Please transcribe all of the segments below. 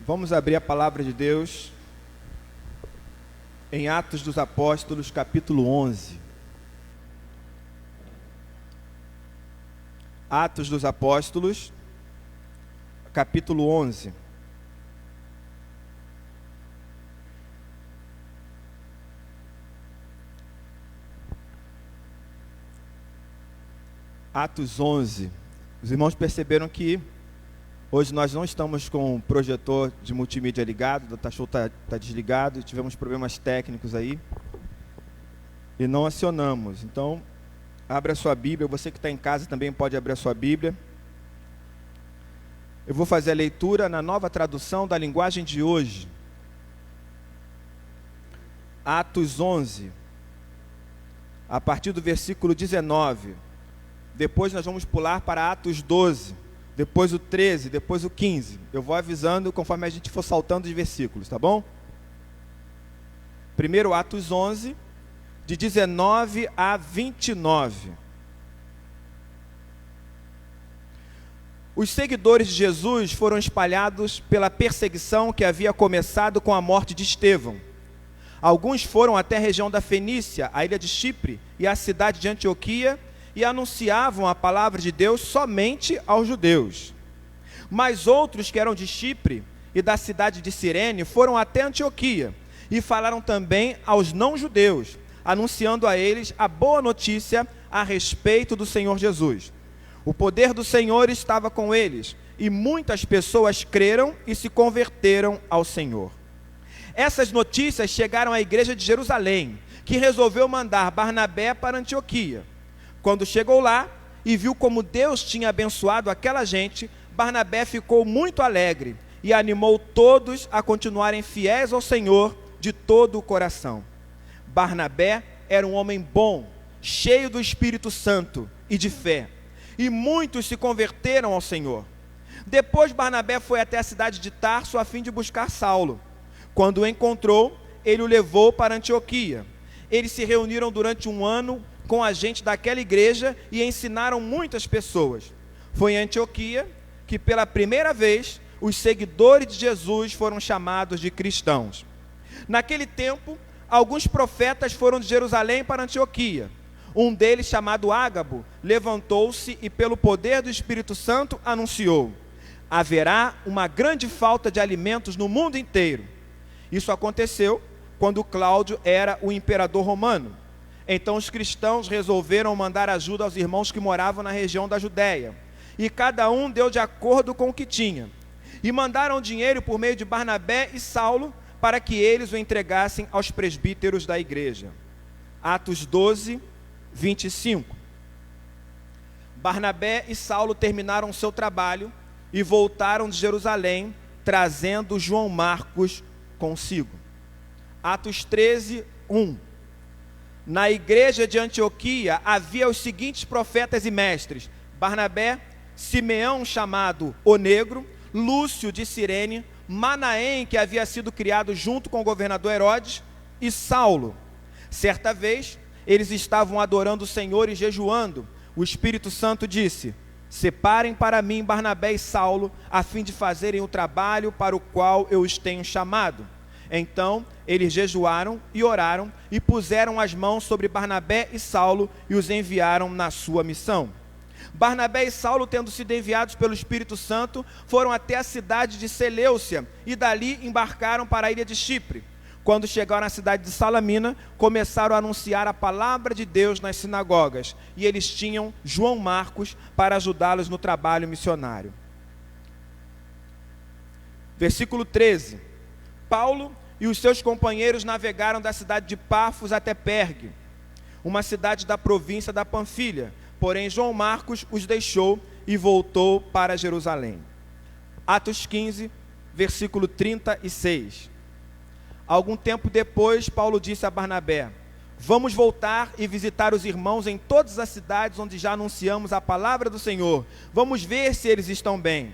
Vamos abrir a palavra de Deus em Atos dos Apóstolos, capítulo 11. Atos dos Apóstolos, capítulo 11. Atos 11. Os irmãos perceberam que hoje nós não estamos com o projetor de multimídia ligado, o Tachou está desligado, tivemos problemas técnicos aí e não acionamos. Então, abra a sua Bíblia, você que está em casa também pode abrir a sua Bíblia. Eu vou fazer a leitura na nova tradução da linguagem de hoje. Atos 11, a partir do versículo 19. Depois nós vamos pular para Atos 12, depois o 13, depois o 15. Eu vou avisando conforme a gente for saltando os versículos, tá bom? Primeiro Atos 11, de 19 a 29. Os seguidores de Jesus foram espalhados pela perseguição que havia começado com a morte de Estevão. Alguns foram até a região da Fenícia, a ilha de Chipre e a cidade de Antioquia, e anunciavam a palavra de Deus somente aos judeus. Mas outros que eram de Chipre e da cidade de Cirene foram até Antioquia e falaram também aos não-judeus, anunciando a eles a boa notícia a respeito do Senhor Jesus. O poder do Senhor estava com eles, e muitas pessoas creram e se converteram ao Senhor. Essas notícias chegaram à igreja de Jerusalém, que resolveu mandar Barnabé para Antioquia. Quando chegou lá e viu como Deus tinha abençoado aquela gente, Barnabé ficou muito alegre e animou todos a continuarem fiéis ao Senhor de todo o coração. Barnabé era um homem bom, cheio do Espírito Santo e de fé, e muitos se converteram ao Senhor. Depois Barnabé foi até a cidade de Tarso a fim de buscar Saulo. Quando o encontrou, ele o levou para Antioquia. Eles se reuniram durante um ano com a gente daquela igreja e ensinaram muitas pessoas. Foi em Antioquia que pela primeira vez os seguidores de Jesus foram chamados de cristãos. Naquele tempo, alguns profetas foram de Jerusalém para Antioquia. Um deles, chamado Ágabo, levantou-se e pelo poder do Espírito Santo anunciou: haverá uma grande falta de alimentos no mundo inteiro. Isso aconteceu quando Cláudio era o imperador romano. Então os cristãos resolveram mandar ajuda aos irmãos que moravam na região da Judéia, e cada um deu de acordo com o que tinha, e mandaram dinheiro por meio de Barnabé e Saulo, para que eles o entregassem aos presbíteros da igreja. Atos 12, 25. Barnabé e Saulo terminaram o seu trabalho e voltaram de Jerusalém, trazendo João Marcos consigo. Atos 13, 1. Na igreja de Antioquia havia os seguintes profetas e mestres: Barnabé, Simeão chamado o Negro, Lúcio de Cirene, Manaém, que havia sido criado junto com o governador Herodes, e Saulo. Certa vez, eles estavam adorando o Senhor e jejuando. O Espírito Santo disse: separem para mim Barnabé e Saulo, a fim de fazerem o trabalho para o qual eu os tenho chamado. Então eles jejuaram e oraram e puseram as mãos sobre Barnabé e Saulo e os enviaram na sua missão. Barnabé e Saulo, tendo sido enviados pelo Espírito Santo, foram até a cidade de Seleucia e dali embarcaram para a ilha de Chipre. Quando chegaram à cidade de Salamina, começaram a anunciar a palavra de Deus nas sinagogas, e eles tinham João Marcos para ajudá-los no trabalho missionário. Versículo 13. Paulo e os seus companheiros navegaram da cidade de Pafos até Pergue, uma cidade da província da Panfilha. Porém João Marcos os deixou e voltou para Jerusalém. Atos 15, versículo 36. Algum tempo depois, Paulo disse a Barnabé: vamos voltar e visitar os irmãos em todas as cidades onde já anunciamos a palavra do Senhor. Vamos ver se eles estão bem.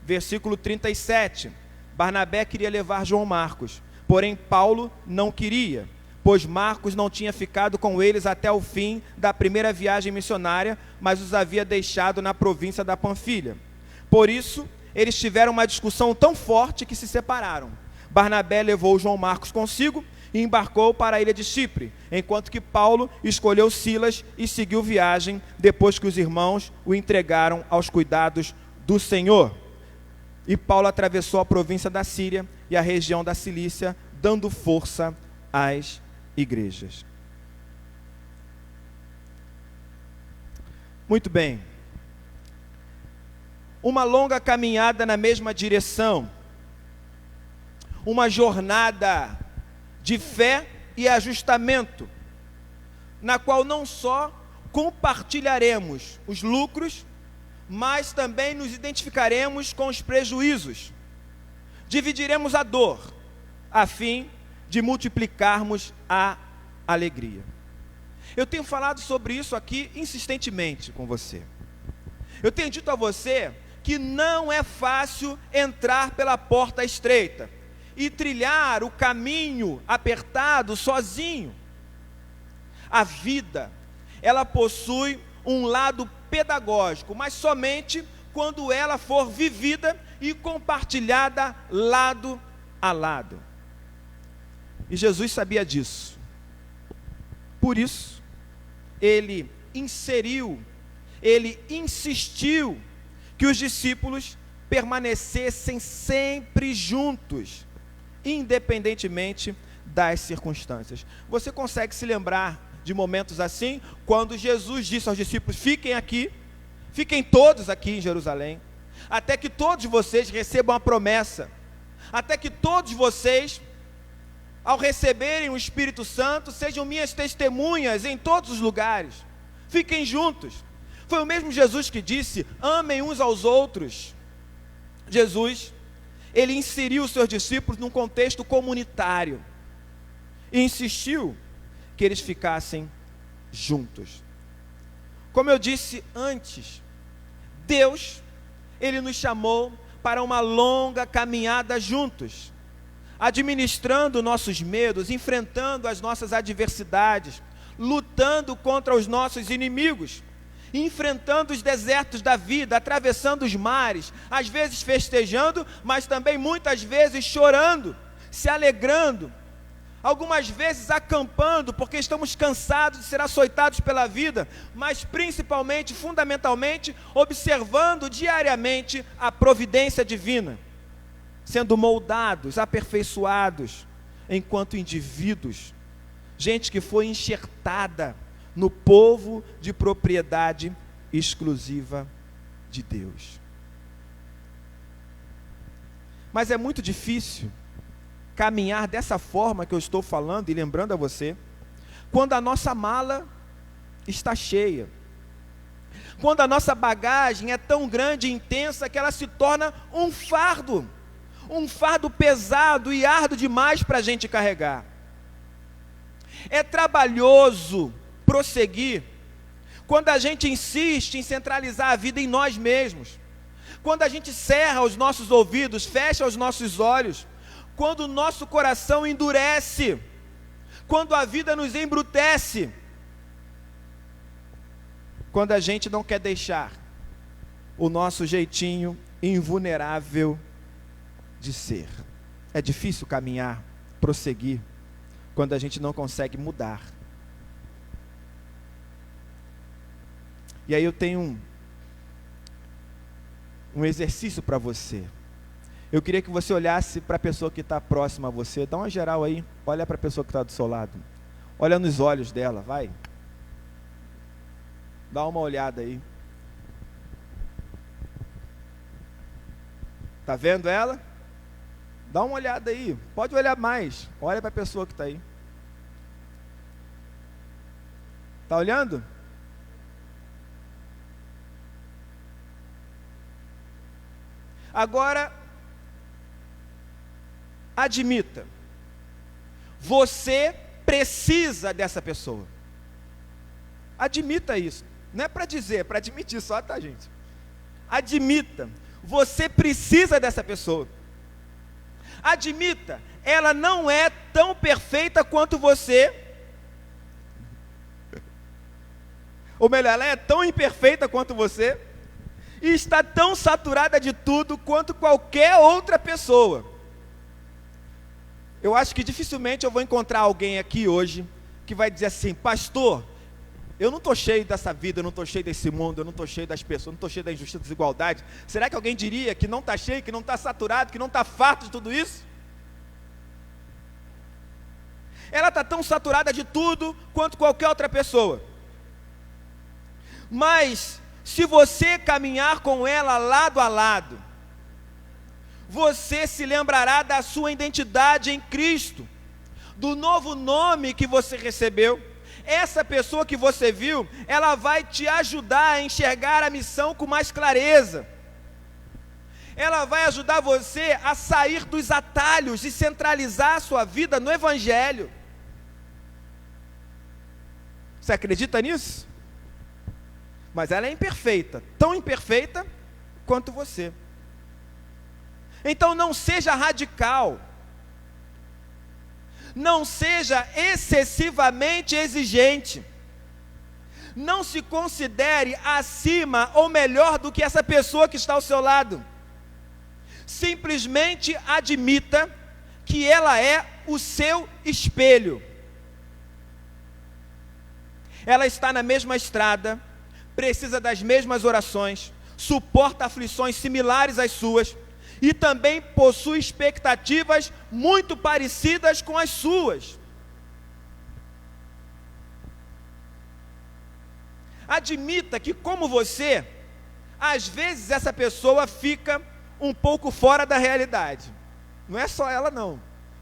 Versículo 37. Barnabé queria levar João Marcos, porém Paulo não queria, pois Marcos não tinha ficado com eles até o fim da primeira viagem missionária, mas os havia deixado na província da Panfilha. Por isso, eles tiveram uma discussão tão forte que se separaram. Barnabé levou João Marcos consigo e embarcou para a ilha de Chipre, enquanto que Paulo escolheu Silas e seguiu viagem depois que os irmãos o entregaram aos cuidados do Senhor. E Paulo atravessou a província da Síria e a região da Cilícia, dando força às igrejas. Muito bem. Uma longa caminhada na mesma direção. Uma jornada de fé e ajustamento, na qual não só compartilharemos os lucros, mas também nos identificaremos com os prejuízos. Dividiremos a dor, a fim de multiplicarmos a alegria. Eu tenho falado sobre isso aqui insistentemente com você. Eu tenho dito a você que não é fácil entrar pela porta estreita e trilhar o caminho apertado sozinho. A vida, ela possui um lado pedagógico, mas somente quando ela for vivida e compartilhada lado a lado. E Jesus sabia disso. Por isso, ele insistiu que os discípulos permanecessem sempre juntos, independentemente das circunstâncias. Você consegue se lembrar de momentos assim, quando Jesus disse aos discípulos: fiquem aqui, fiquem todos aqui em Jerusalém, até que todos vocês recebam a promessa, até que todos vocês, ao receberem o Espírito Santo, sejam minhas testemunhas em todos os lugares, fiquem juntos. Foi o mesmo Jesus que disse: amem uns aos outros. Jesus, ele inseriu os seus discípulos num contexto comunitário e insistiu que eles ficassem juntos. Como eu disse antes, Deus, ele nos chamou para uma longa caminhada juntos, administrando nossos medos, enfrentando as nossas adversidades, lutando contra os nossos inimigos, enfrentando os desertos da vida, atravessando os mares, às vezes festejando, mas também muitas vezes chorando, se alegrando, algumas vezes acampando, porque estamos cansados de ser açoitados pela vida, mas principalmente, fundamentalmente, observando diariamente a providência divina, sendo moldados, aperfeiçoados, enquanto indivíduos, gente que foi enxertada no povo de propriedade exclusiva de Deus. Mas é muito difícil caminhar dessa forma que eu estou falando e lembrando a você, quando a nossa mala está cheia, quando a nossa bagagem é tão grande e intensa que ela se torna um fardo pesado e árduo demais para a gente carregar. É trabalhoso prosseguir quando a gente insiste em centralizar a vida em nós mesmos, quando a gente cerra os nossos ouvidos, fecha os nossos olhos, quando o nosso coração endurece, quando a vida nos embrutece, quando a gente não quer deixar o nosso jeitinho invulnerável de ser. É difícil caminhar, prosseguir, quando a gente não consegue mudar. E aí eu tenho um exercício para você. Eu queria que você olhasse para a pessoa que está próxima a você. Dá uma geral aí, olha para a pessoa que está do seu lado. Olha nos olhos dela, vai. Dá uma olhada aí. Está vendo ela? Dá uma olhada aí, pode olhar mais. Olha para a pessoa que está aí. Está olhando? Agora, admita, você precisa dessa pessoa. Admita isso. Não é para dizer, é para admitir só, tá, gente? Admita, você precisa dessa pessoa. Admita, ela não é tão perfeita quanto você. Ou melhor, ela é tão imperfeita quanto você. e está tão saturada de tudo quanto qualquer outra pessoa. Eu acho que dificilmente eu vou encontrar alguém aqui hoje que vai dizer assim: pastor, eu não estou cheio dessa vida, eu não estou cheio desse mundo, eu não estou cheio das pessoas, eu não estou cheio da injustiça, da desigualdade. Será que alguém diria que não está cheio, que não está saturado, que não está farto de tudo isso? Ela está tão saturada de tudo quanto qualquer outra pessoa. Mas se você caminhar com ela lado a lado, você se lembrará da sua identidade em Cristo, do novo nome que você recebeu. Essa pessoa que você viu, ela vai te ajudar a enxergar a missão com mais clareza. Ela vai ajudar você a sair dos atalhos e centralizar a sua vida no Evangelho. Você acredita nisso? Mas ela é imperfeita, tão imperfeita quanto você. Então não seja radical, não seja excessivamente exigente, não se considere acima ou melhor do que essa pessoa que está ao seu lado. Simplesmente admita que ela é o seu espelho. Ela está na mesma estrada, precisa das mesmas orações, suporta aflições similares às suas, e também possui expectativas muito parecidas com as suas. Admita que, como você, às vezes essa pessoa fica um pouco fora da realidade. Não é só ela não.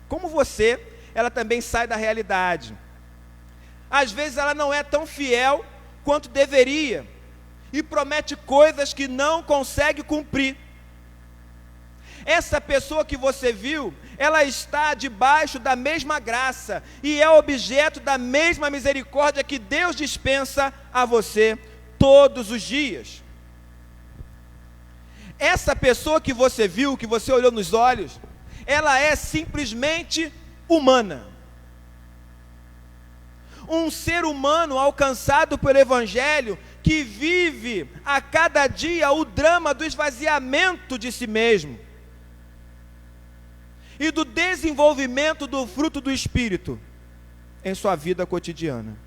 Como você, ela também sai da realidade. Às vezes ela não é tão fiel quanto deveria, e promete coisas que não consegue cumprir. Essa pessoa que você viu, ela está debaixo da mesma graça e é objeto da mesma misericórdia que Deus dispensa a você todos os dias. Essa pessoa que você viu, que você olhou nos olhos, ela é simplesmente humana. Um ser humano alcançado pelo Evangelho, que vive a cada dia o drama do esvaziamento de si mesmo e do desenvolvimento do fruto do Espírito em sua vida cotidiana.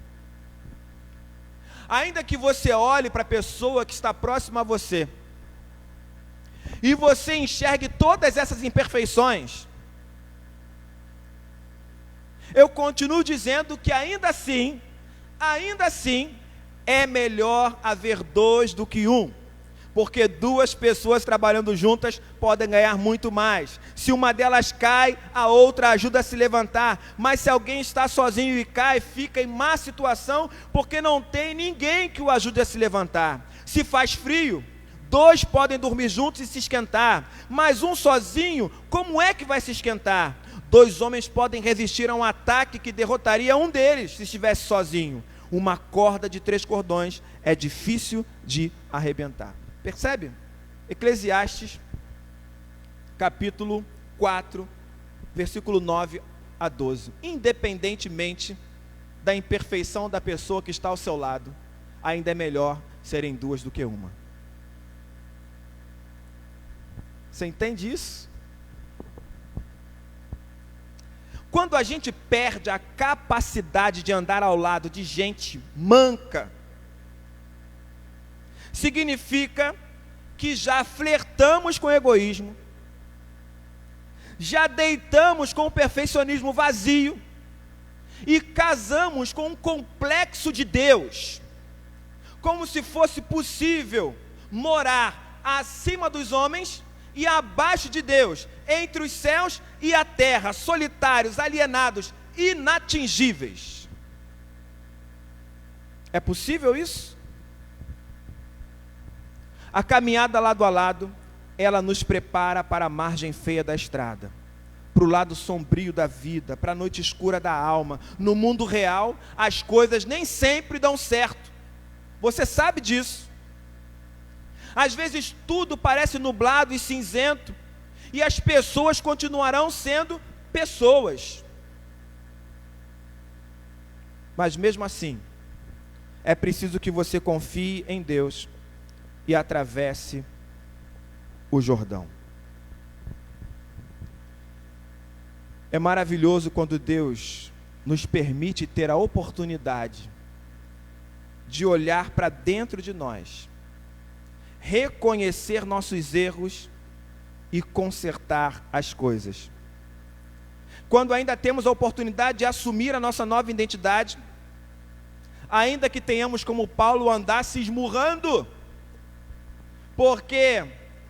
Ainda que você olhe para a pessoa que está próxima a você e você enxergue todas essas imperfeições, eu continuo dizendo que ainda assim, é melhor haver dois do que um, porque duas pessoas trabalhando juntas podem ganhar muito mais. Se uma delas cai, a outra ajuda a se levantar, mas se alguém está sozinho e cai, fica em má situação, porque não tem ninguém que o ajude a se levantar. Se faz frio, dois podem dormir juntos e se esquentar, mas um sozinho, como é que vai se esquentar? Dois homens podem resistir a um ataque que derrotaria um deles se estivesse sozinho. Uma corda de 3 cordões é difícil de arrebentar. Percebe? Eclesiastes, capítulo 4, versículo 9 a 12. Independentemente da imperfeição da pessoa que está ao seu lado, ainda é melhor serem duas do que uma. Você entende isso? Quando a gente perde a capacidade de andar ao lado de gente manca, significa que já flertamos com o egoísmo, já deitamos com o perfeccionismo vazio e casamos com um complexo de Deus, como se fosse possível morar acima dos homens e abaixo de Deus, entre os céus e a terra, solitários, alienados, inatingíveis. É possível isso? A caminhada lado a lado, ela nos prepara para a margem feia da estrada, para o lado sombrio da vida, para a noite escura da alma. No mundo real, as coisas nem sempre dão certo. Você sabe disso. Às vezes tudo parece nublado e cinzento, e as pessoas continuarão sendo pessoas. Mas mesmo assim, é preciso que você confie em Deus e atravesse o Jordão. É maravilhoso quando Deus nos permite ter a oportunidade de olhar para dentro de nós, reconhecer nossos erros e consertar as coisas. Quando ainda temos a oportunidade de assumir a nossa nova identidade, ainda que tenhamos como Paulo andar se esmurrando, porque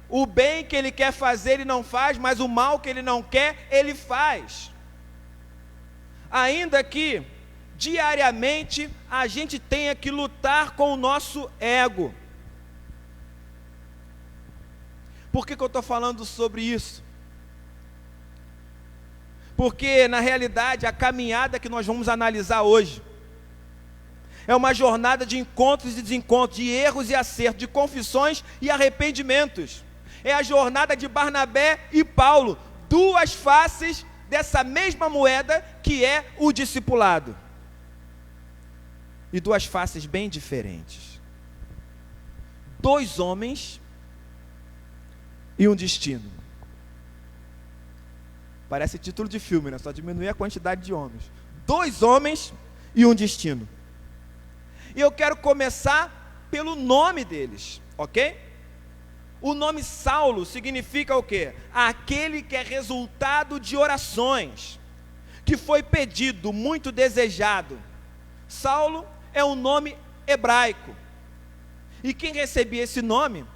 o bem que ele quer fazer ele não faz, mas o mal que ele não quer, ele faz. Ainda que diariamente a gente tenha que lutar com o nosso ego. Por que eu estou falando sobre isso? Porque na realidade a caminhada que nós vamos analisar hoje é uma jornada de encontros e desencontros, de erros e acertos, de confissões e arrependimentos. É a jornada de Barnabé e Paulo, duas faces dessa mesma moeda que é o discipulado. E duas faces bem diferentes. Dois homens e um destino. Parece título de filme, né? Só diminuir a quantidade de homens. Dois homens e um destino. E eu quero começar pelo nome deles, ok? O nome Saulo significa o quê? Aquele que é resultado de orações, que foi pedido, muito desejado. Saulo é um nome hebraico. E quem recebia esse nome,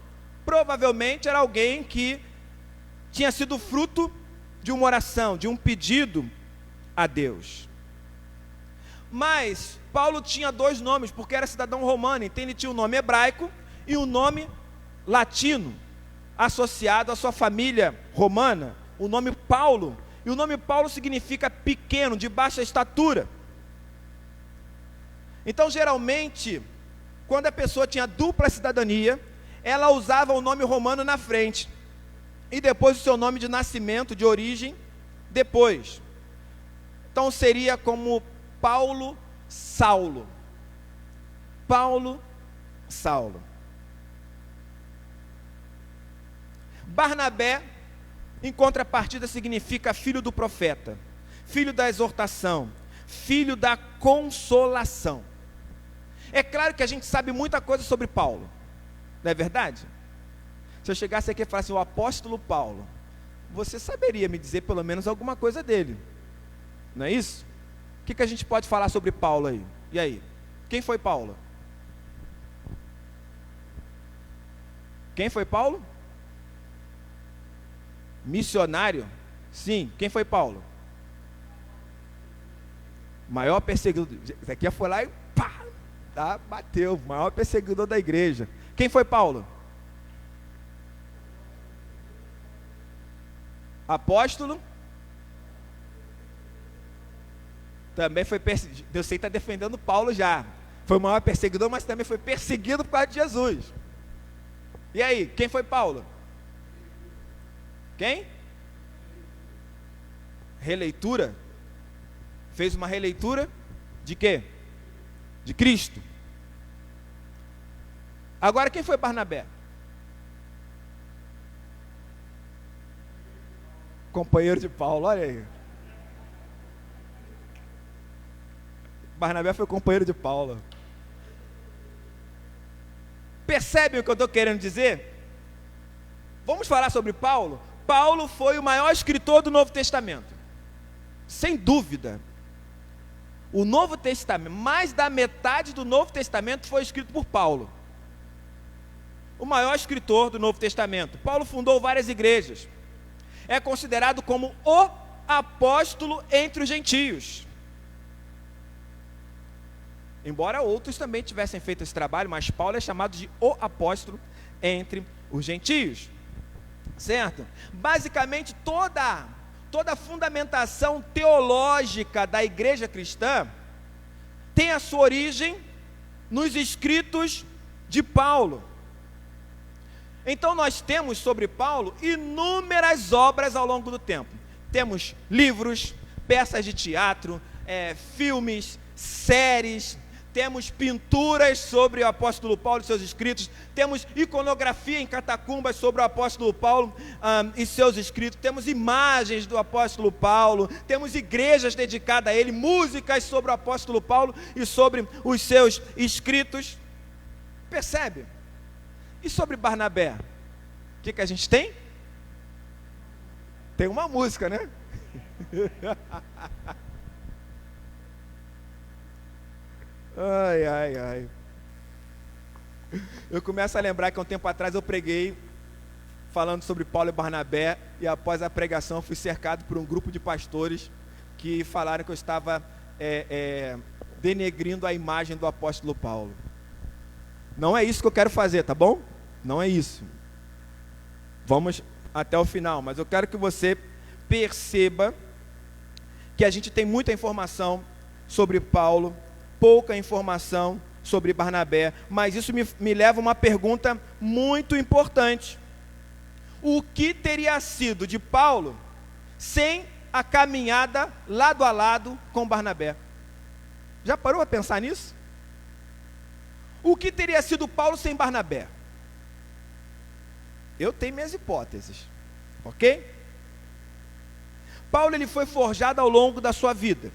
provavelmente era alguém que tinha sido fruto de uma oração, de um pedido a Deus. Mas Paulo tinha dois nomes, porque era cidadão romano, então ele tinha um nome hebraico e um nome latino, associado à sua família romana, o nome Paulo. E o nome Paulo significa pequeno, de baixa estatura. Então geralmente, quando a pessoa tinha dupla cidadania, ela usava o nome romano na frente, e depois o seu nome de nascimento, de origem, depois. Então seria como Paulo Saulo. Paulo Saulo. Barnabé, em contrapartida, significa filho do profeta, filho da exortação, filho da consolação. É claro que a gente sabe muita coisa sobre Paulo, não é verdade? Se eu chegasse aqui e falasse o apóstolo Paulo, você saberia me dizer pelo menos alguma coisa dele, não é isso? O que a gente pode falar sobre Paulo aí? E aí? Quem foi Paulo? Quem foi Paulo? Missionário? Sim. Quem foi Paulo? Maior perseguidor. Isso aqui foi lá e pá, tá, bateu. Maior perseguidor da igreja. Quem foi Paulo? Apóstolo? Também foi perseguido. Eu sei que está defendendo Paulo já. Foi o maior perseguidor, mas também foi perseguido por causa de Jesus. E aí, quem foi Paulo? Quem? Releitura? Fez uma releitura de quê? De Cristo. Agora, quem foi Barnabé? Companheiro de Paulo, olha aí. Barnabé foi companheiro de Paulo. Percebe o que eu estou querendo dizer? Vamos falar sobre Paulo? Paulo foi o maior escritor do Novo Testamento. Sem dúvida. O Novo Testamento, mais da metade do Novo Testamento foi escrito por Paulo. O maior escritor do Novo Testamento. Paulo fundou várias igrejas. É considerado como o apóstolo entre os gentios. Embora outros também tivessem feito esse trabalho, mas Paulo é chamado de o apóstolo entre os gentios. Certo? Basicamente toda a fundamentação teológica da igreja cristã tem a sua origem nos escritos de Paulo. Então nós temos sobre Paulo inúmeras obras ao longo do tempo. Temos livros, peças de teatro, filmes, séries, temos pinturas sobre o apóstolo Paulo e seus escritos, temos iconografia em catacumbas sobre o apóstolo Paulo e seus escritos, temos imagens do apóstolo Paulo, temos igrejas dedicadas a ele, músicas sobre o apóstolo Paulo e sobre os seus escritos. Percebe? E sobre Barnabé? O que a gente tem? Tem uma música, né? Ai, ai, ai. Eu começo a lembrar que um tempo atrás eu preguei falando sobre Paulo e Barnabé, e após a pregação eu fui cercado por um grupo de pastores que falaram que eu estava denegrindo a imagem do apóstolo Paulo. Não é isso que eu quero fazer, tá bom? Não é isso. Vamos até o final, mas eu quero que você perceba que a gente tem muita informação sobre Paulo, pouca informação sobre Barnabé, mas isso me leva a uma pergunta muito importante: o que teria sido de Paulo sem a caminhada lado a lado com Barnabé? Já parou a pensar nisso? O que teria sido Paulo sem Barnabé? Eu tenho minhas hipóteses, ok? Paulo ele foi forjado ao longo da sua vida.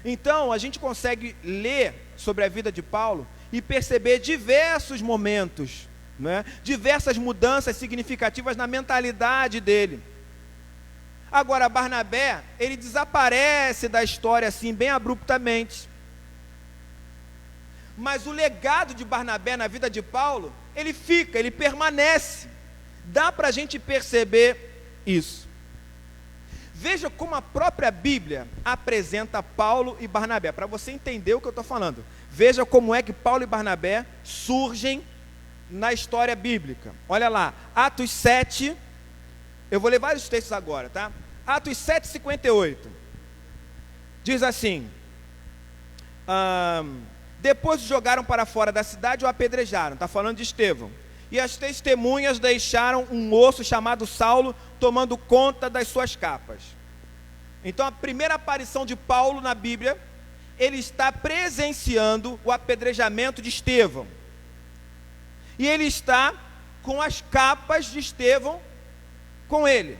Então, a gente consegue ler sobre a vida de Paulo e perceber diversos momentos, né? Diversas mudanças significativas na mentalidade dele. Agora, Barnabé, ele desaparece da história assim, bem abruptamente. Mas o legado de Barnabé na vida de Paulo, ele fica, ele permanece. Dá para a gente perceber isso. Veja como a própria Bíblia apresenta Paulo e Barnabé, para você entender o que eu estou falando. Veja como é que Paulo e Barnabé surgem na história bíblica. Olha lá, Atos 7, eu vou ler vários textos agora, tá? Atos 7:58, diz assim: depois o jogaram para fora da cidade e o apedrejaram. Está falando de Estevão. E as testemunhas deixaram um moço chamado Saulo tomando conta das suas capas. Então a primeira aparição de Paulo na Bíblia, ele está presenciando o apedrejamento de Estevão. E ele está com as capas de Estevão com ele.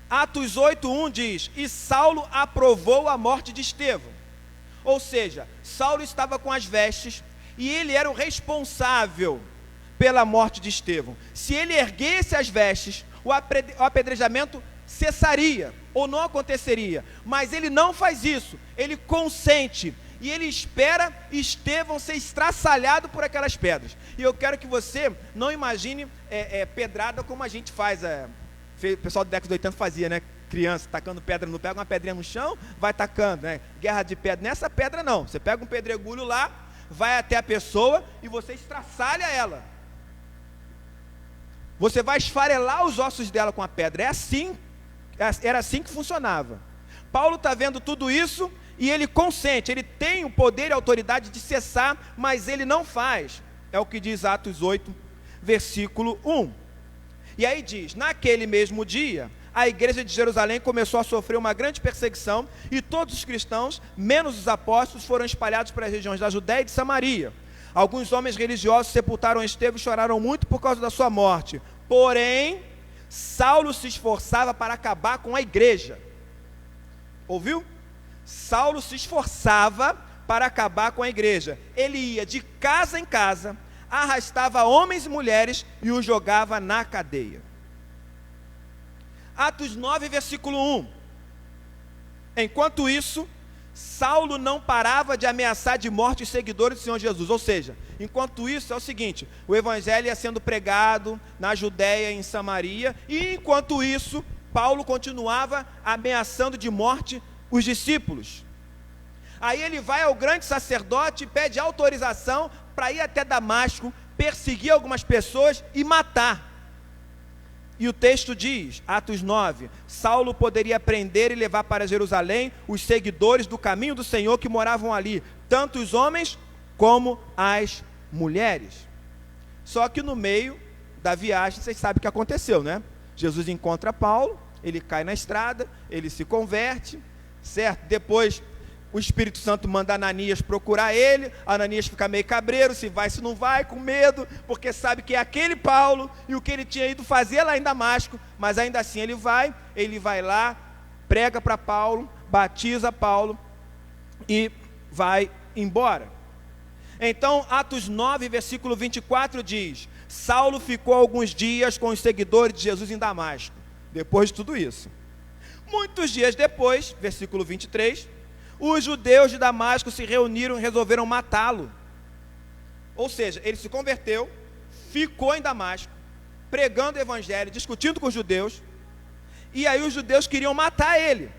Atos 8:1 diz: e Saulo aprovou a morte de Estevão. Ou seja, Saulo estava com as vestes e ele era o responsável pela morte de Estevão. Se ele erguesse as vestes, o apedrejamento cessaria ou não aconteceria, mas ele não faz isso, ele consente e ele espera Estevão ser estraçalhado por aquelas pedras. E eu quero que você não imagine pedrada como a gente faz, o pessoal do década de 80 fazia, né? Criança tacando pedra, não pega uma pedrinha no chão, vai tacando, né? Guerra de pedra, nessa pedra não, você pega um pedregulho lá, vai até a pessoa e você estraçalha ela. Você vai esfarelar os ossos dela com a pedra. Era assim que funcionava. Paulo está vendo tudo isso e ele consente, ele tem o poder e a autoridade de cessar, mas ele não faz. É o que diz Atos 8, versículo 1. E aí diz: naquele mesmo dia, a igreja de Jerusalém começou a sofrer uma grande perseguição e todos os cristãos, menos os apóstolos, foram espalhados para as regiões da Judéia e de Samaria. Alguns homens religiosos sepultaram Estevão e choraram muito por causa da sua morte. Porém, Saulo se esforçava para acabar com a igreja. Ouviu? Saulo se esforçava para acabar com a igreja. Ele ia de casa em casa, arrastava homens e mulheres e os jogava na cadeia. Atos 9, versículo 1. Enquanto isso, Saulo não parava de ameaçar de morte os seguidores do Senhor Jesus. Ou seja, enquanto isso é o seguinte: o evangelho ia sendo pregado na Judéia e em Samaria, e enquanto isso, Paulo continuava ameaçando de morte os discípulos. Aí ele vai ao grande sacerdote e pede autorização para ir até Damasco, perseguir algumas pessoas e matar. E o texto diz, Atos 9, Saulo poderia prender e levar para Jerusalém os seguidores do caminho do Senhor que moravam ali, tanto os homens como as mulheres. Só que no meio da viagem, vocês sabem o que aconteceu, né? Jesus encontra Paulo, ele cai na estrada, ele se converte, certo? Depois o Espírito Santo manda Ananias procurar ele. Ananias fica meio cabreiro, se vai, se não vai, com medo, porque sabe que é aquele Paulo e o que ele tinha ido fazer lá em Damasco, mas ainda assim ele vai lá, prega para Paulo, batiza Paulo e vai embora. Então, Atos 9, versículo 24 diz: Saulo ficou alguns dias com os seguidores de Jesus em Damasco. Depois de tudo isso, muitos dias depois, versículo 23, os judeus de Damasco se reuniram e resolveram matá-lo. Ou seja, ele se converteu, ficou em Damasco, pregando o evangelho, discutindo com os judeus, e aí os judeus queriam matar ele.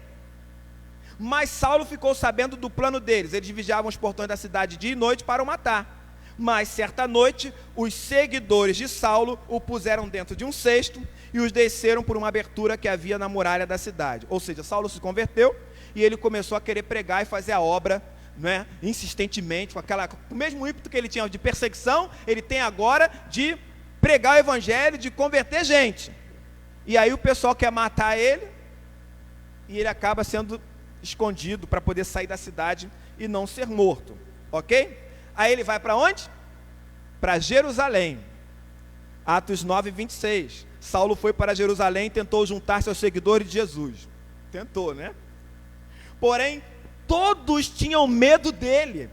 Mas Saulo ficou sabendo do plano deles. Eles vigiavam os portões da cidade dia e noite para o matar. Mas certa noite, os seguidores de Saulo o puseram dentro de um cesto e os desceram por uma abertura que havia na muralha da cidade. Ou seja, Saulo se converteu e ele começou a querer pregar e fazer a obra, né, insistentemente, com o mesmo ímpeto que ele tinha de perseguição, ele tem agora de pregar o evangelho, de converter gente. E aí o pessoal quer matar ele e ele acaba sendo escondido para poder sair da cidade e não ser morto, ok? Aí ele vai para onde? Para Jerusalém. Atos 9, 26. Saulo foi para Jerusalém e tentou juntar-se aos seguidores de Jesus. Tentou, né? Porém, todos tinham medo dele,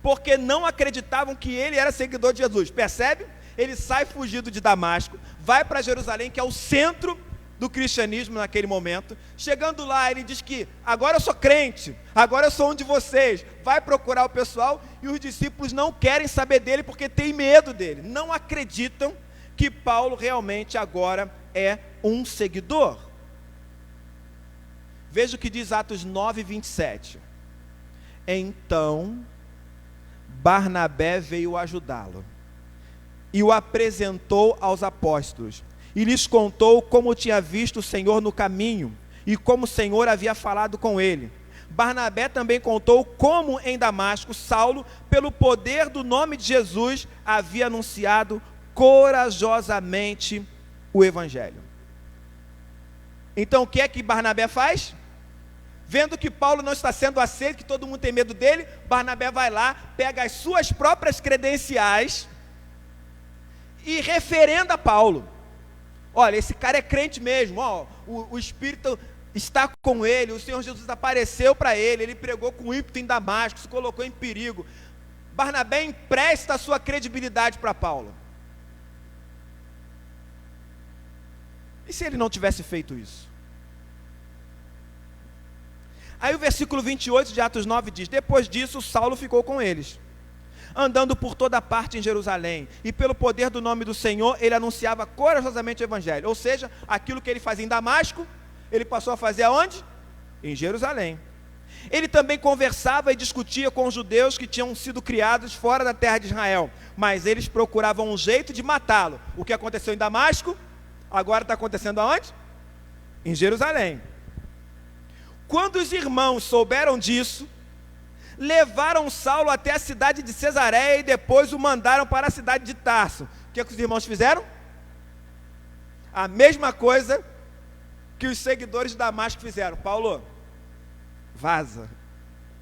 porque não acreditavam que ele era seguidor de Jesus. Percebe? Ele sai fugido de Damasco, vai para Jerusalém, que é o centro do cristianismo naquele momento. Chegando lá, ele diz que agora eu sou crente, agora eu sou um de vocês. Vai procurar o pessoal e os discípulos não querem saber dele porque têm medo dele, não acreditam que Paulo realmente agora é um seguidor. Veja o que diz Atos 9, 27. Então Barnabé veio ajudá-lo e o apresentou aos apóstolos e lhes contou como tinha visto o Senhor no caminho e como o Senhor havia falado com ele. Barnabé também contou como em Damasco Saulo, pelo poder do nome de Jesus, havia anunciado corajosamente o evangelho. Então o que é que Barnabé faz? Vendo que Paulo não está sendo aceito, que todo mundo tem medo dele, Barnabé vai lá, pega as suas próprias credenciais e referenda Paulo. Olha, esse cara é crente mesmo, ó, o Espírito está com ele, o Senhor Jesus apareceu para ele, ele pregou com ímpeto em Damasco, se colocou em perigo. Barnabé empresta a sua credibilidade para Paulo. E se ele não tivesse feito isso? Aí o versículo 28 de Atos 9 diz: depois disso Saulo ficou com eles, andando por toda parte em Jerusalém, e pelo poder do nome do Senhor, ele anunciava corajosamente o evangelho. Ou seja, aquilo que ele fazia em Damasco, ele passou a fazer aonde? Em Jerusalém. Ele também conversava e discutia com os judeus que tinham sido criados fora da terra de Israel, mas eles procuravam um jeito de matá-lo. O que aconteceu em Damasco, agora está acontecendo aonde? Em Jerusalém. Quando os irmãos souberam disso, levaram Saulo até a cidade de Cesareia e depois o mandaram para a cidade de Tarso. O que os irmãos fizeram? A mesma coisa que os seguidores de Damasco fizeram. Paulo, vaza,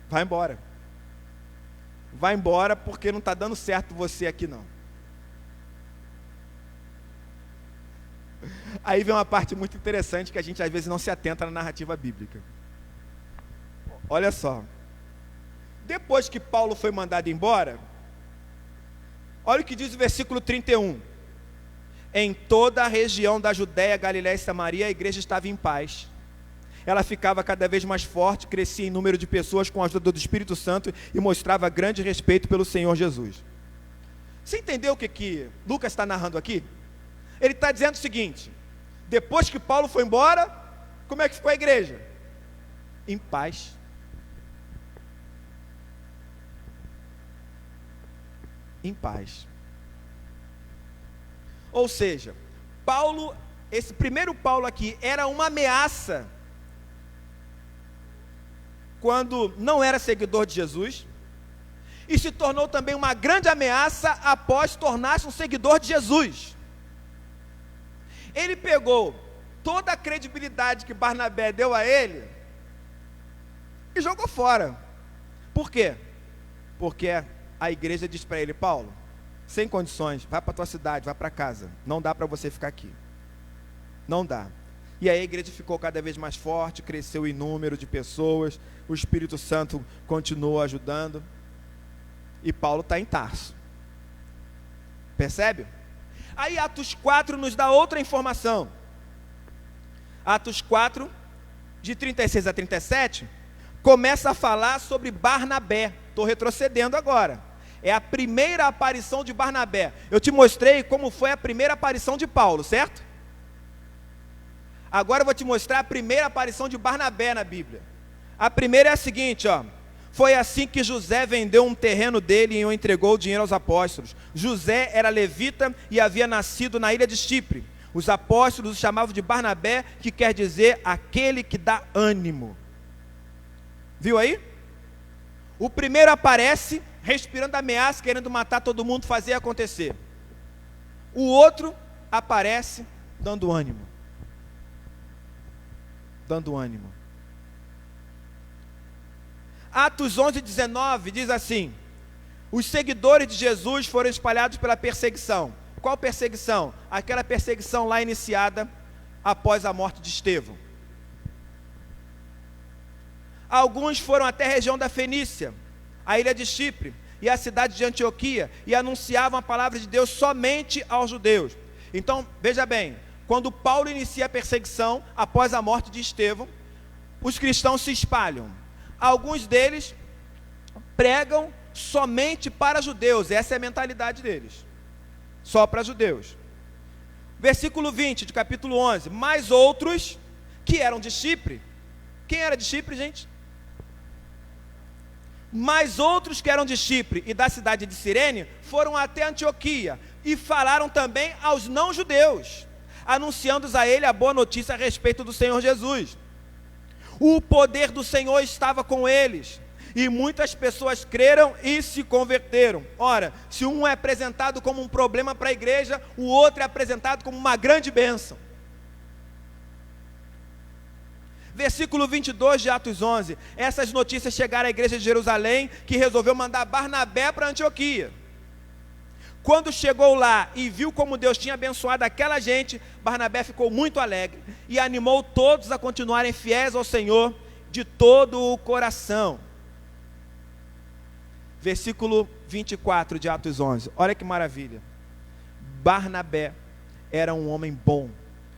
vai embora. Vai embora porque não está dando certo você aqui não. Aí vem uma parte muito interessante que a gente às vezes não se atenta na narrativa bíblica. Olha só. Depois que Paulo foi mandado embora, olha o que diz o versículo 31. Em toda a região da Judéia, Galiléia e Samaria, a igreja estava em paz. Ela ficava cada vez mais forte, crescia em número de pessoas com a ajuda do Espírito Santo e mostrava grande respeito pelo Senhor Jesus. Você entendeu o que Lucas está narrando aqui? Ele está dizendo o seguinte: depois que Paulo foi embora, como é que ficou a igreja? Em paz. Em paz. Ou seja, Paulo, esse primeiro Paulo aqui, era uma ameaça quando não era seguidor de Jesus, e se tornou também uma grande ameaça após tornar-se um seguidor de Jesus. Ele pegou toda a credibilidade que Barnabé deu a ele e jogou fora. Por quê? Porque a igreja diz para ele: Paulo, sem condições, vai para a tua cidade, vai para casa, não dá para você ficar aqui, não dá. E aí a igreja ficou cada vez mais forte, cresceu em número de pessoas, o Espírito Santo continuou ajudando, e Paulo está em Tarso. Percebe? Aí Atos 4 nos dá outra informação. Atos 4, de 36 a 37, começa a falar sobre Barnabé. Estou retrocedendo agora. É a primeira aparição de Barnabé. Eu te mostrei como foi a primeira aparição de Paulo, certo? Agora eu vou te mostrar a primeira aparição de Barnabé na Bíblia. A primeira é a seguinte, ó. Foi assim que José vendeu um terreno dele e entregou o dinheiro aos apóstolos. José era levita e havia nascido na ilha de Chipre. Os apóstolos o chamavam de Barnabé, que quer dizer aquele que dá ânimo. Viu aí? O primeiro aparece respirando ameaça, querendo matar todo mundo, fazer acontecer. O outro aparece dando ânimo. Dando ânimo. Atos 11, 19 diz assim: os seguidores de Jesus foram espalhados pela perseguição. Qual perseguição? Aquela perseguição lá iniciada após a morte de Estevão. Alguns foram até a região da Fenícia, a ilha de Chipre e a cidade de Antioquia, e anunciavam a palavra de Deus somente aos judeus. Então, veja bem, quando Paulo inicia a perseguição após a morte de Estevão, os cristãos se espalham. Alguns deles pregam somente para judeus, essa é a mentalidade deles, só para judeus. Versículo 20 de capítulo 11, mas outros que eram de Chipre. Quem era de Chipre, gente? Mas outros que eram de Chipre e da cidade de Cirene foram até Antioquia e falaram também aos não-judeus, anunciando a ele a boa notícia a respeito do Senhor Jesus. O poder do Senhor estava com eles, e muitas pessoas creram e se converteram. Ora, se um é apresentado como um problema para a igreja, o outro é apresentado como uma grande bênção. Versículo 22 de Atos 11, essas notícias chegaram à igreja de Jerusalém, que resolveu mandar Barnabé para Antioquia. Quando chegou lá e viu como Deus tinha abençoado aquela gente, Barnabé ficou muito alegre e animou todos a continuarem fiéis ao Senhor de todo o coração. Versículo 24 de Atos 11, olha que maravilha. Barnabé era um homem bom,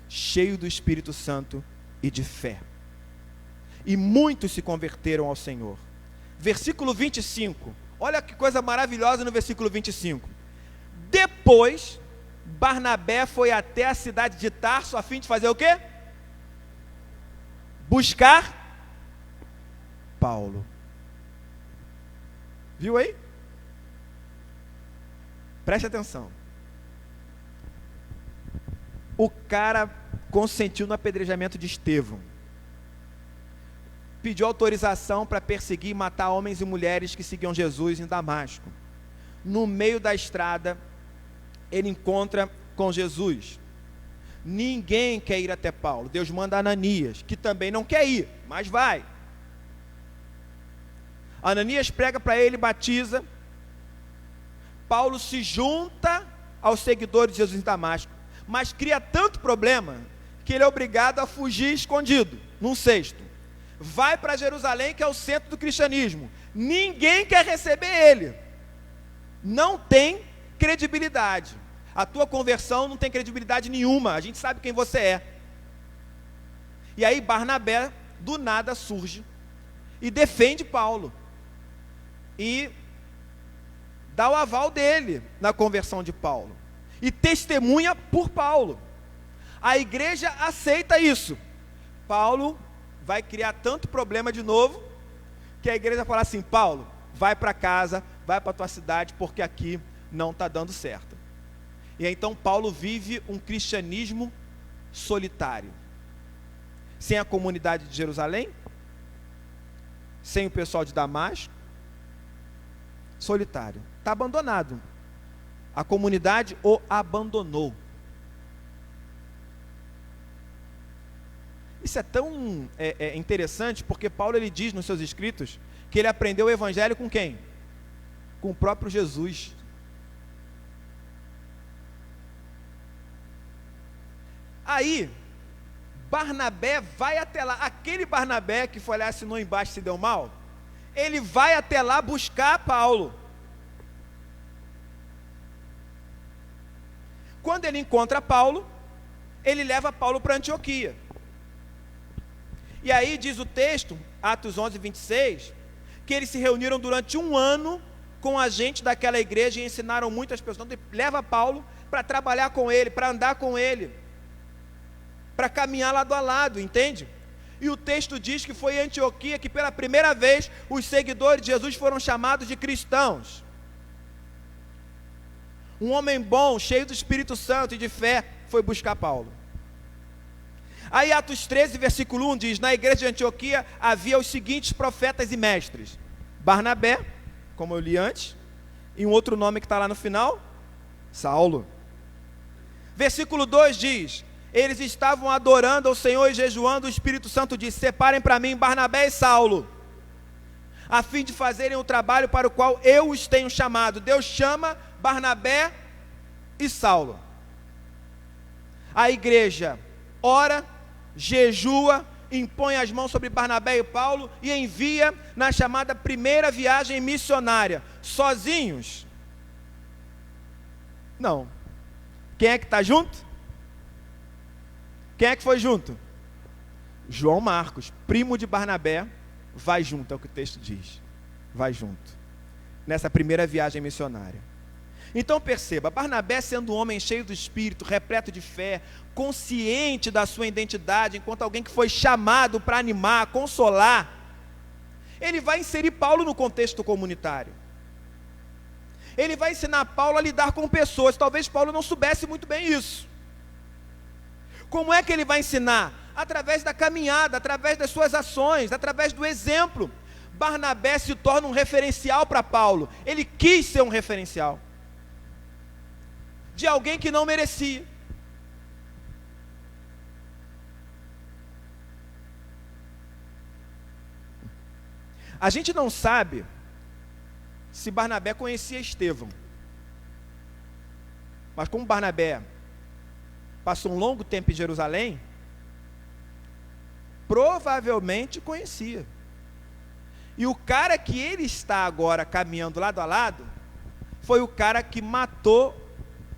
cheio do Espírito Santo e de fé. E muitos se converteram ao Senhor. Versículo 25, olha que coisa maravilhosa no versículo 25. Depois, Barnabé foi até a cidade de Tarso a fim de fazer o quê? Buscar Paulo. Viu aí? Preste atenção. O cara consentiu no apedrejamento de Estevão. Pediu autorização para perseguir e matar homens e mulheres que seguiam Jesus em Damasco. No meio da estrada, ele encontra com Jesus. Ninguém quer ir até Paulo. Deus manda Ananias, que também não quer ir, mas vai. Ananias prega para ele, batiza. Paulo se junta aos seguidores de Jesus em Damasco, mas cria tanto problema que ele é obrigado a fugir escondido, num cesto. Vai para Jerusalém, que é o centro do cristianismo. Ninguém quer receber ele. Não tem credibilidade. A tua conversão não tem credibilidade nenhuma. A gente sabe quem você é. E aí Barnabé do nada surge e defende Paulo e dá o aval dele na conversão de Paulo e testemunha por Paulo. A igreja aceita isso. Paulo vai criar tanto problema de novo que a igreja fala assim: Paulo, vai para casa, vai para a tua cidade, porque aqui não está dando certo. E aí, então Paulo vive um cristianismo solitário, sem a comunidade de Jerusalém, sem o pessoal de Damasco, solitário, está abandonado. A comunidade o abandonou. Isso é tão interessante, porque Paulo ele diz nos seus escritos que ele aprendeu o evangelho com quem? Com o próprio Jesus. Aí, Barnabé vai até lá, aquele Barnabé que foi lá, assinou embaixo e se deu mal, ele vai até lá buscar Paulo. Quando ele encontra Paulo, ele leva Paulo para Antioquia. E aí diz o texto, Atos 11, 26, que eles se reuniram durante 1 ano com a gente daquela igreja e ensinaram muitas pessoas. Então ele leva Paulo para trabalhar com ele, para andar com ele, para caminhar lado a lado, entende? E o texto diz que foi em Antioquia que pela primeira vez os seguidores de Jesus foram chamados de cristãos. Um homem bom, cheio do Espírito Santo e de fé, foi buscar Paulo. Aí Atos 13, versículo 1 diz: na igreja de Antioquia havia os seguintes profetas e mestres: Barnabé, como eu li antes, e um outro nome que está lá no final, Saulo. Versículo 2 diz: eles estavam adorando ao Senhor e jejuando. O Espírito Santo disse: separem para mim Barnabé e Saulo, a fim de fazerem o trabalho para o qual eu os tenho chamado. Deus chama Barnabé e Saulo. A igreja ora, jejua, impõe as mãos sobre Barnabé e Paulo e envia na chamada primeira viagem missionária. Sozinhos? Não. Quem é que está junto? Quem é que foi junto? João Marcos, primo de Barnabé, vai junto, é o que o texto diz. Vai junto, nessa primeira viagem missionária. Então perceba, Barnabé, sendo um homem cheio do Espírito, repleto de fé, consciente da sua identidade, enquanto alguém que foi chamado para animar, consolar, ele vai inserir Paulo no contexto comunitário. Ele vai ensinar Paulo a lidar com pessoas. Talvez Paulo não soubesse muito bem isso. Como é que ele vai ensinar? Através da caminhada, através das suas ações, através do exemplo. Barnabé se torna um referencial para Paulo. Ele quis ser um referencial de alguém que não merecia. A gente não sabe se Barnabé conhecia Estevão, mas como Barnabé passou um longo tempo em Jerusalém, provavelmente conhecia. E o cara que ele está agora caminhando lado a lado, foi o cara que matou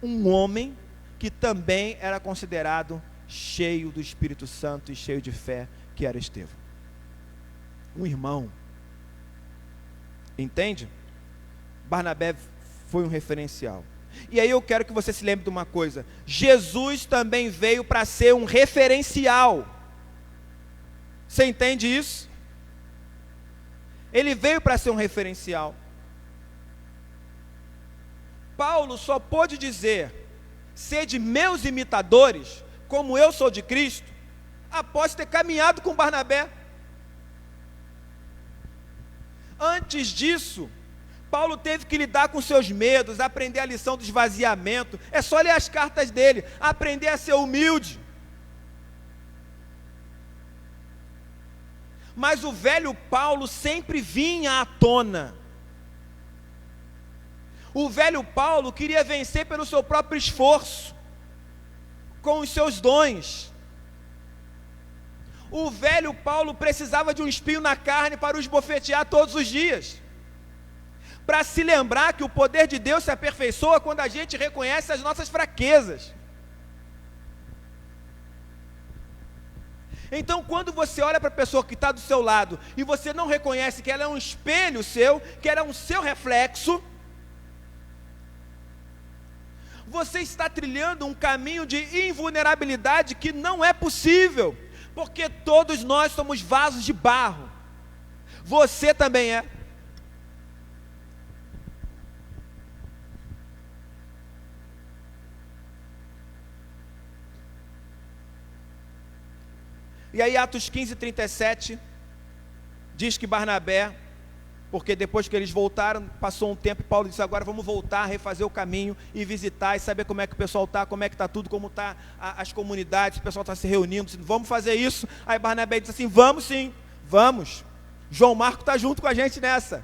um homem que também era considerado cheio do Espírito Santo e cheio de fé, que era Estevão. Um irmão. Entende? Barnabé foi um referencial. E aí eu quero que você se lembre de uma coisa: Jesus também veio para ser um referencial. Você entende isso? Ele veio para ser um referencial. Paulo só pôde dizer: sede meus imitadores, como eu sou de Cristo, após ter caminhado com Barnabé. Antes disso, Paulo teve que lidar com seus medos, aprender a lição do esvaziamento. É só ler as cartas dele, aprender a ser humilde. Mas o velho Paulo sempre vinha à tona. O velho Paulo queria vencer pelo seu próprio esforço, com os seus dons. O velho Paulo precisava de um espinho na carne para o esbofetear todos os dias, para se lembrar que o poder de Deus se aperfeiçoa quando a gente reconhece as nossas fraquezas. Então, quando você olha para a pessoa que está do seu lado e você não reconhece que ela é um espelho seu, que ela é um seu reflexo, você está trilhando um caminho de invulnerabilidade que não é possível, porque todos nós somos vasos de barro. Você também é. E aí Atos 15, 37, diz que Barnabé, porque depois que eles voltaram, passou um tempo, Paulo disse: agora vamos voltar, refazer o caminho e visitar e saber como é que o pessoal está, como é que está tudo, como está as comunidades, o pessoal está se reunindo, vamos fazer isso. Aí Barnabé disse assim: vamos sim, vamos. João Marcos está junto com a gente nessa.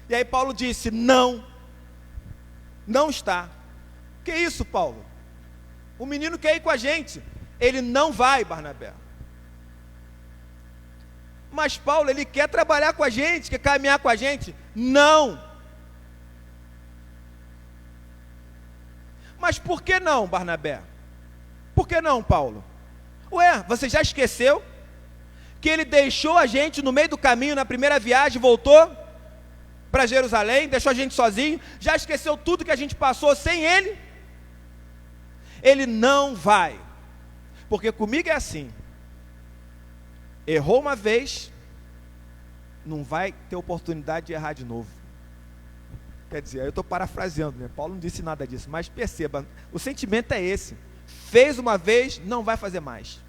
E aí Paulo disse, não está. Que isso, Paulo? O menino quer ir com a gente. Ele não vai, Barnabé. Mas Paulo, ele quer trabalhar com a gente, quer caminhar com a gente. Não. Mas por que não, Barnabé? Por que não, Paulo? Ué, você já esqueceu que ele deixou a gente no meio do caminho, na primeira viagem, voltou para Jerusalém, deixou a gente sozinho, já esqueceu tudo que a gente passou sem ele? Ele não vai, porque comigo é assim, errou uma vez, não vai ter oportunidade de errar de novo. Quer dizer, eu estou parafraseando, né? Paulo não disse nada disso, mas perceba, o sentimento é esse, fez uma vez, não vai fazer mais.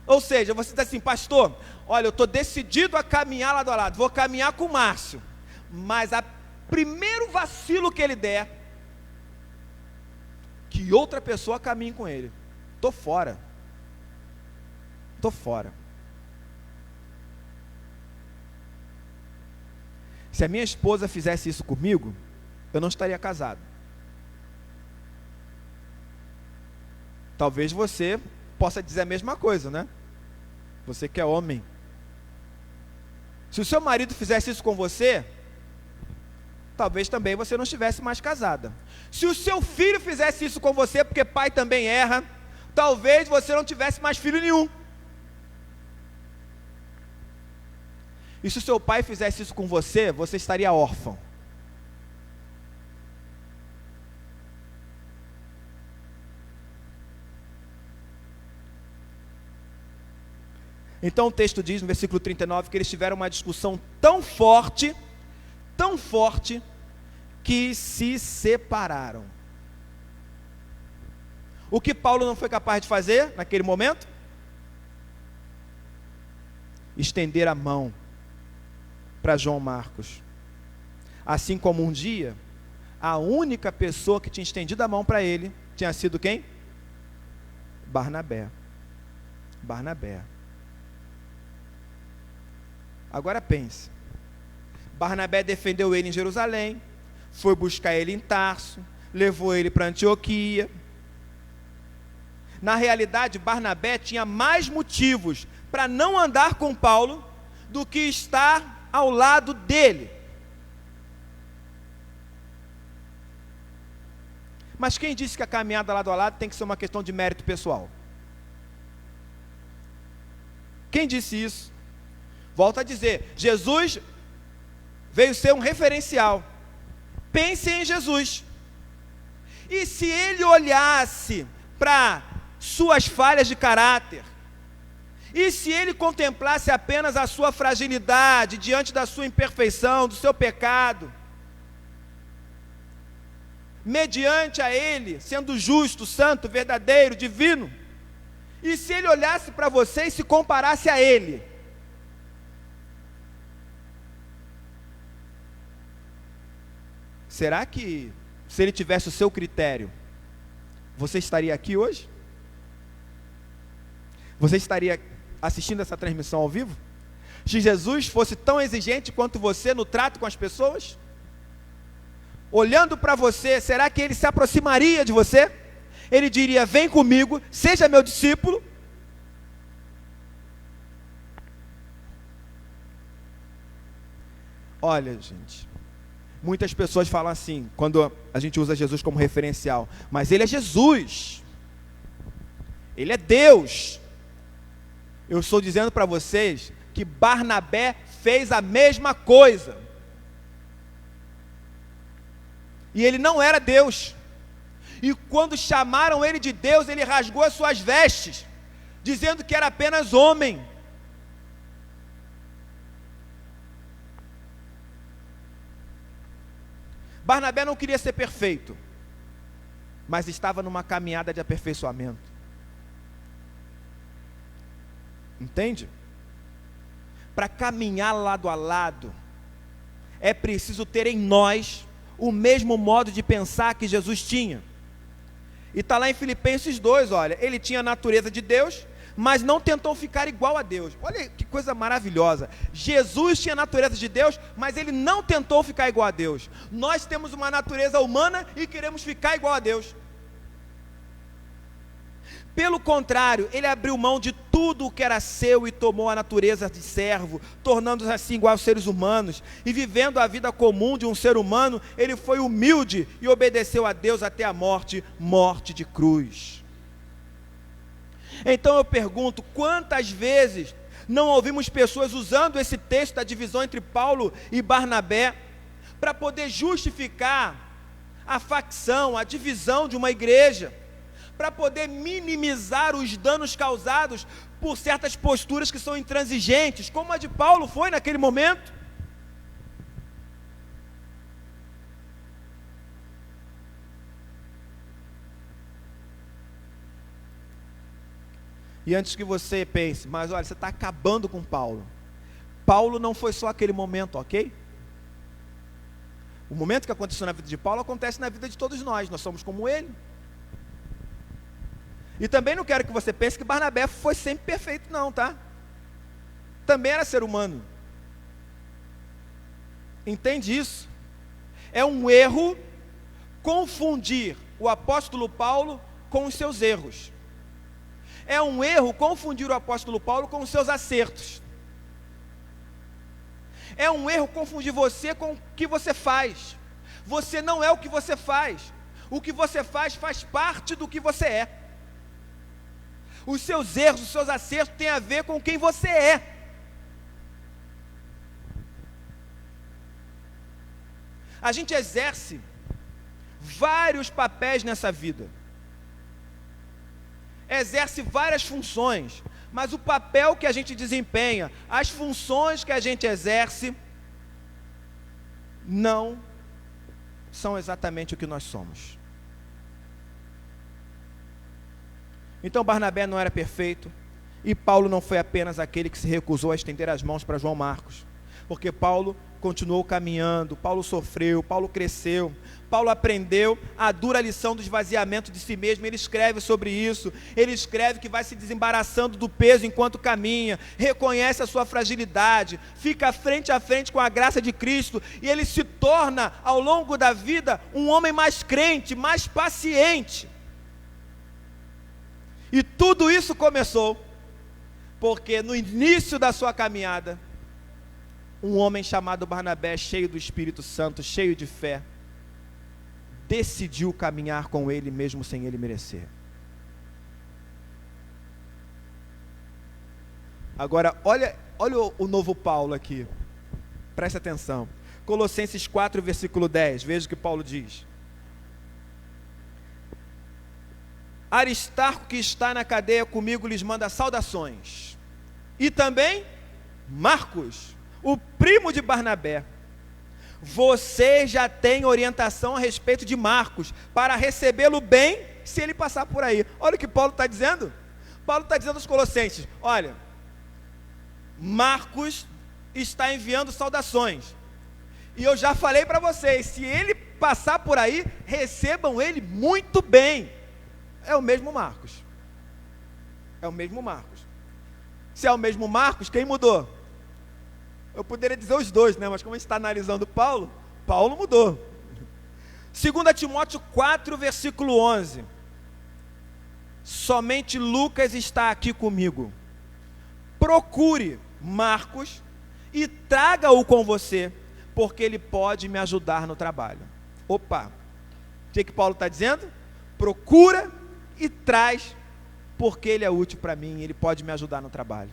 Ou seja, você diz assim, pastor, olha, eu estou decidido a caminhar lado a lado, vou caminhar com o Márcio, mas a primeiro vacilo que ele der, que outra pessoa caminhe com ele, estou fora. Se a minha esposa fizesse isso comigo, eu não estaria casado. Talvez você possa dizer a mesma coisa, né? Você que é homem. Se o seu marido fizesse isso com você, talvez também você não estivesse mais casada. Se o seu filho fizesse isso com você, porque pai também erra, talvez você não tivesse mais filho nenhum. E se o seu pai fizesse isso com você, você estaria órfão. Então o texto diz no versículo 39 que eles tiveram uma discussão tão forte, que se separaram. O que Paulo não foi capaz de fazer naquele momento? Estender a mão para João Marcos. Assim como um dia, a única pessoa que tinha estendido a mão para ele tinha sido quem? Barnabé. Agora pense, Barnabé defendeu ele em Jerusalém, foi buscar ele em Tarso, levou ele para Antioquia. Na realidade, Barnabé tinha mais motivos para não andar com Paulo do que estar ao lado dele. Mas quem disse que a caminhada lado a lado tem que ser uma questão de mérito pessoal? Quem disse isso? Volto a dizer, Jesus veio ser um referencial. Pense em Jesus. E se ele olhasse para suas falhas de caráter, e se ele contemplasse apenas a sua fragilidade diante da sua imperfeição, do seu pecado, mediante a ele, sendo justo, santo, verdadeiro, divino, e se ele olhasse para você e se comparasse a ele, será que, se ele tivesse o seu critério, você estaria aqui hoje? Você estaria assistindo essa transmissão ao vivo? Se Jesus fosse tão exigente quanto você no trato com as pessoas? Olhando para você, será que ele se aproximaria de você? Ele diria, vem comigo, seja meu discípulo? Olha, gente, muitas pessoas falam assim, quando a gente usa Jesus como referencial, mas ele é Jesus, ele é Deus. Eu estou dizendo para vocês que Barnabé fez a mesma coisa, e ele não era Deus, e quando chamaram ele de Deus, ele rasgou as suas vestes, dizendo que era apenas homem. Barnabé não queria ser perfeito, mas estava numa caminhada de aperfeiçoamento. Entende? Para caminhar lado a lado, é preciso ter em nós o mesmo modo de pensar que Jesus tinha. E está lá em Filipenses 2, olha, ele tinha a natureza de Deus, mas não tentou ficar igual a Deus. Olha que coisa maravilhosa. Jesus tinha a natureza de Deus, mas ele não tentou ficar igual a Deus. Nós temos uma natureza humana e queremos ficar igual a Deus. Pelo contrário, ele abriu mão de tudo o que era seu e tomou a natureza de servo, tornando-se assim igual aos seres humanos. E vivendo a vida comum de um ser humano, ele foi humilde e obedeceu a Deus até a morte, morte de cruz. Então eu pergunto, quantas vezes não ouvimos pessoas usando esse texto da divisão entre Paulo e Barnabé para poder justificar a facção, a divisão de uma igreja, para poder minimizar os danos causados por certas posturas que são intransigentes, como a de Paulo foi naquele momento. E antes que você pense, mas olha, você está acabando com Paulo. Paulo não foi só aquele momento, ok? O momento que aconteceu na vida de Paulo acontece na vida de todos nós somos como ele. E também não quero que você pense que Barnabé foi sempre perfeito, não, tá? Também era ser humano. Entende isso? É um erro confundir o apóstolo Paulo com os seus erros. É um erro confundir o apóstolo Paulo com os seus acertos. É um erro confundir você com o que você faz. Você não é o que você faz. O que você faz parte do que você é. Os seus erros, os seus acertos têm a ver com quem você é. A gente exerce vários papéis nessa vida. Exerce várias funções, mas o papel que a gente desempenha, as funções que a gente exerce, não são exatamente o que nós somos. Então Barnabé não era perfeito, e Paulo não foi apenas aquele que se recusou a estender as mãos para João Marcos, porque Paulo continuou caminhando, Paulo sofreu, Paulo cresceu, Paulo aprendeu a dura lição do esvaziamento de si mesmo. Ele escreve sobre isso, ele escreve que vai se desembaraçando do peso enquanto caminha, reconhece a sua fragilidade, fica frente a frente com a graça de Cristo, e ele se torna, ao longo da vida, um homem mais crente, mais paciente. E tudo isso começou porque no início da sua caminhada, um homem chamado Barnabé, cheio do Espírito Santo, cheio de fé, decidiu caminhar com ele mesmo sem ele merecer. Agora, olha o novo Paulo aqui, preste atenção. Colossenses 4, versículo 10, veja o que Paulo diz. Aristarco, que está na cadeia comigo, lhes manda saudações. E também Marcos, o primo de Barnabé. Você já tem orientação a respeito de Marcos, para recebê-lo bem, se ele passar por aí. Olha o que Paulo está dizendo. Paulo está dizendo aos Colossenses, olha, Marcos está enviando saudações. E eu já falei para vocês, se ele passar por aí, recebam ele muito bem. É o mesmo Marcos. É o mesmo Marcos. Se é o mesmo Marcos, quem mudou? Eu poderia dizer os dois, né? Mas como a gente está analisando Paulo, Paulo mudou. 2 Timóteo 4, versículo 11. Somente Lucas está aqui comigo. Procure Marcos e traga-o com você, porque ele pode me ajudar no trabalho. Opa! O que Paulo está dizendo? Procura e traz, porque ele é útil para mim, ele pode me ajudar no trabalho.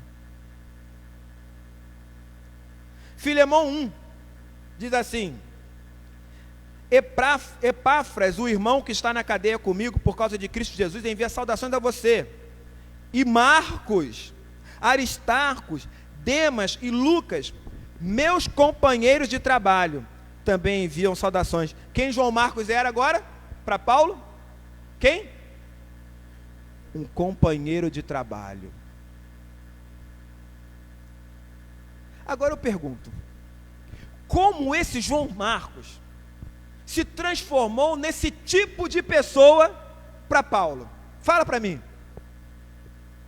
Filemão 1 diz assim: Epáfras, o irmão que está na cadeia comigo por causa de Cristo Jesus, envia saudações a você. E Marcos, Aristarcos, Demas e Lucas, meus companheiros de trabalho, também enviam saudações. Quem João Marcos era agora? Para Paulo? Quem? Um companheiro de trabalho. Agora eu pergunto, como esse João Marcos se transformou nesse tipo de pessoa para Paulo? Fala para mim.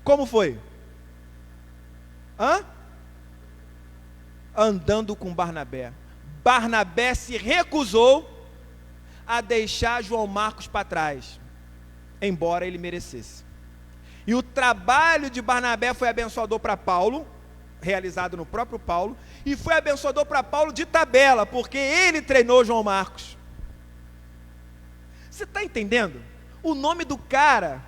Como foi? Andando com Barnabé. Barnabé se recusou a deixar João Marcos para trás, embora ele merecesse. E o trabalho de Barnabé foi abençoador para Paulo, realizado no próprio Paulo, e foi abençoador para Paulo de tabela, porque ele treinou João Marcos. Você está entendendo? O nome do cara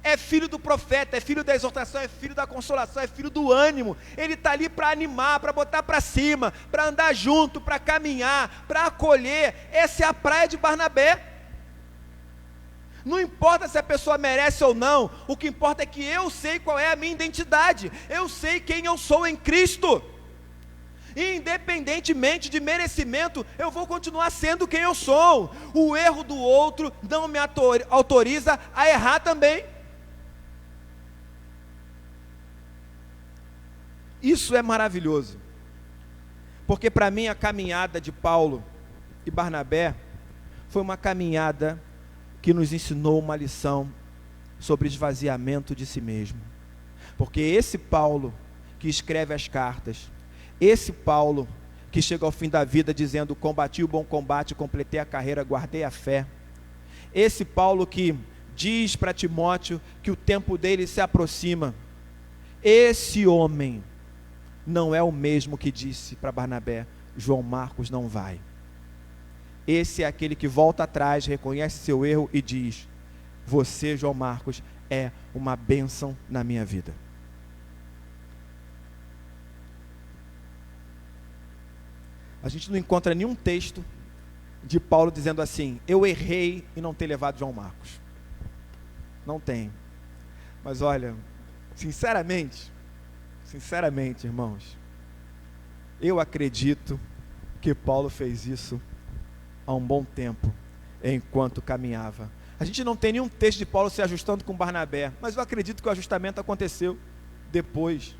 é filho do profeta, é filho da exortação, é filho da consolação, é filho do ânimo. Ele está ali para animar, para botar para cima, para andar junto, para caminhar, para acolher. Essa é a praia de Barnabé. Não importa se a pessoa merece ou não, o que importa é que eu sei qual é a minha identidade, eu sei quem eu sou em Cristo. E independentemente de merecimento, eu vou continuar sendo quem eu sou. O erro do outro não me autoriza a errar também. Isso é maravilhoso, porque para mim a caminhada de Paulo e Barnabé foi uma caminhada que nos ensinou uma lição sobre esvaziamento de si mesmo. Porque esse Paulo que escreve as cartas, esse Paulo que chega ao fim da vida dizendo: combati o bom combate, completei a carreira, guardei a fé, esse Paulo que diz para Timóteo que o tempo dele se aproxima, esse homem não é o mesmo que disse para Barnabé: João Marcos não vai. Esse é aquele que volta atrás, reconhece seu erro e diz: você, João Marcos, é uma bênção na minha vida. A gente não encontra nenhum texto de Paulo dizendo assim: eu errei em não ter levado João Marcos. Não tem. Mas olha, sinceramente, irmãos, eu acredito que Paulo fez isso há um bom tempo, enquanto caminhava. A gente não tem nenhum texto de Paulo se ajustando com Barnabé, mas eu acredito que o ajustamento aconteceu depois.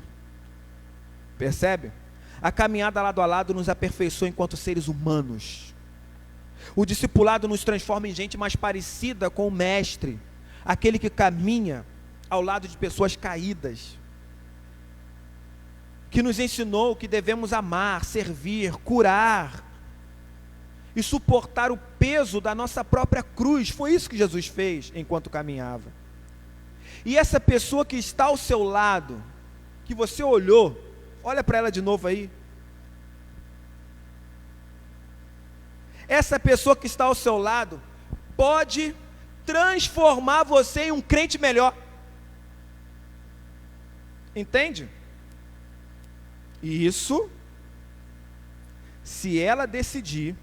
Percebe? A caminhada lado a lado nos aperfeiçoa enquanto seres humanos. O discipulado nos transforma em gente mais parecida com o mestre, aquele que caminha ao lado de pessoas caídas, que nos ensinou que devemos amar, servir, curar e suportar o peso da nossa própria cruz. Foi isso que Jesus fez enquanto caminhava. E essa pessoa que está ao seu lado, que você olhou, olha para ela de novo aí. Essa pessoa que está ao seu lado pode transformar você em um crente melhor. Entende? E isso, se ela decidir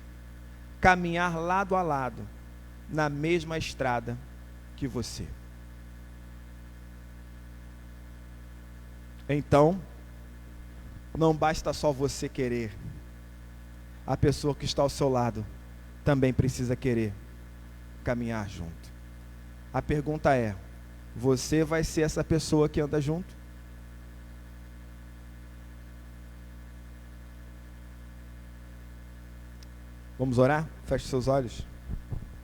caminhar lado a lado, na mesma estrada que você. Então, não basta só você querer, a pessoa que está ao seu lado também precisa querer caminhar junto. A pergunta é: você vai ser essa pessoa que anda junto? Vamos orar? Feche seus olhos.